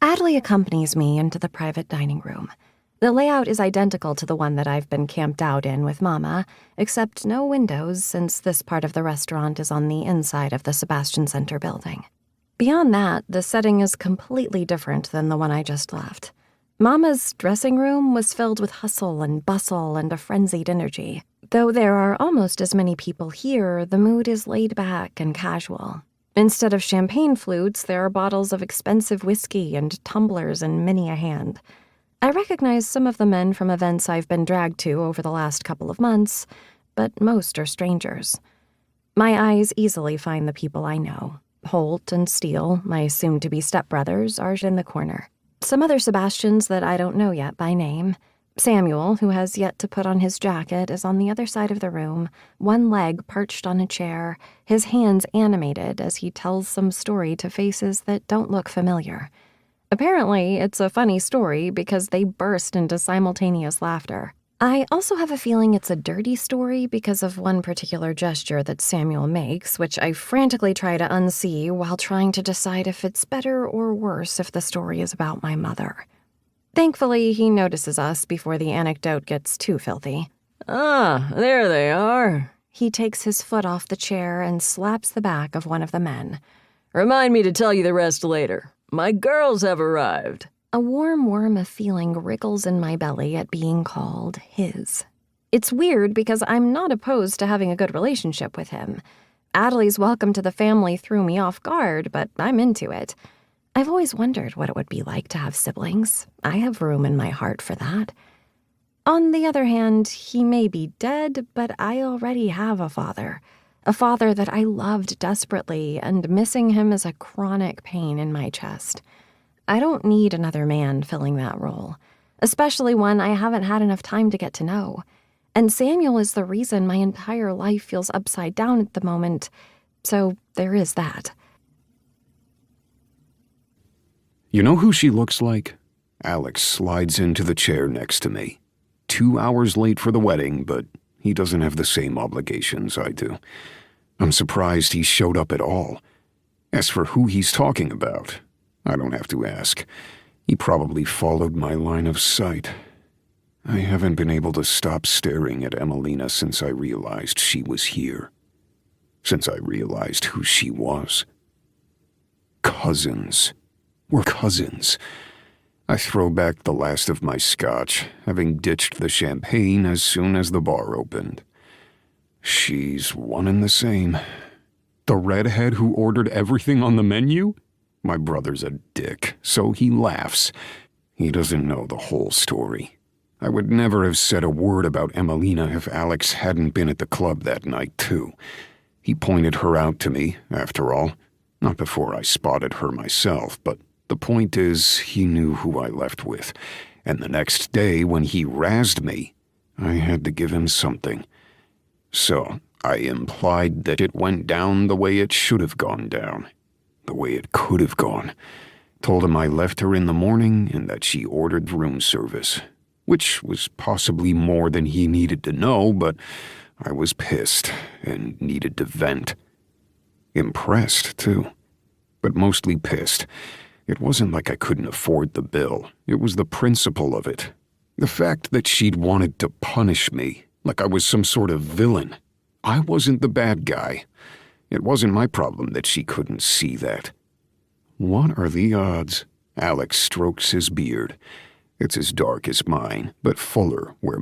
Adley accompanies me into the private dining room. The layout is identical to the one that I've been camped out in with Mama, except no windows since this part of the restaurant is on the inside of the Sebastian Center building. Beyond that, the setting is completely different than the one I just left. Mama's dressing room was filled with hustle and bustle and a frenzied energy. Though there are almost as many people here, the mood is laid back and casual. Instead of champagne flutes, there are bottles of expensive whiskey and tumblers in many a hand. I recognize some of the men from events I've been dragged to over the last couple of months, but most are strangers. My eyes easily find the people I know. Holt and Steele, my soon-to-be stepbrothers, are in the corner. Some other Sebastians that I don't know yet by name. Samuel, who has yet to put on his jacket, is on the other side of the room, one leg perched on a chair, his hands animated as he tells some story to faces that don't look familiar. Apparently, it's a funny story because they burst into simultaneous laughter. I also have a feeling it's a dirty story because of one particular gesture that Samuel makes, which I frantically try to unsee while trying to decide if it's better or worse if the story is about my mother. Thankfully, he notices us before the anecdote gets too filthy. Ah, there they are. He takes his foot off the chair and slaps the back of one of the men. Remind me to tell you the rest later. My girls have arrived. A warm worm of feeling wriggles in my belly at being called his. It's weird because I'm not opposed to having a good relationship with him. Adley's welcome to the family threw me off guard, but I'm into it. I've always wondered what it would be like to have siblings. I have room in my heart for that. On the other hand, he may be dead, but I already have a father that I loved desperately, and missing him is a chronic pain in my chest. I don't need another man filling that role, especially one I haven't had enough time to get to know. And Samuel is the reason my entire life feels upside down at the moment, so there is that. You know who she looks like? Alex slides into the chair next to me. 2 hours late for the wedding, but he doesn't have the same obligations I do. I'm surprised he showed up at all. As for who he's talking about, I don't have to ask. He probably followed my line of sight. I haven't been able to stop staring at Emelina since I realized she was here. Since I realized who she was. Cousins. We're cousins. I throw back the last of my scotch, having ditched the champagne as soon as the bar opened. She's one and the same. The redhead who ordered everything on the menu? My brother's a dick, so he laughs. He doesn't know the whole story. I would never have said a word about Emelina if Alex hadn't been at the club that night, too. He pointed her out to me, after all. Not before I spotted her myself, but the point is, he knew who I left with. And the next day, when he razzed me, I had to give him something. So, I implied that it went down the way it should have gone down. The way it could have gone. Told him I left her in the morning and that she ordered room service. Which was possibly more than he needed to know, but I was pissed and needed to vent. Impressed, too. But mostly pissed. It wasn't like I couldn't afford the bill. It was the principle of it. The fact that she'd wanted to punish me, like I was some sort of villain. I wasn't the bad guy. It wasn't my problem that she couldn't see that. What are the odds? Alex strokes his beard. It's as dark as mine, but fuller where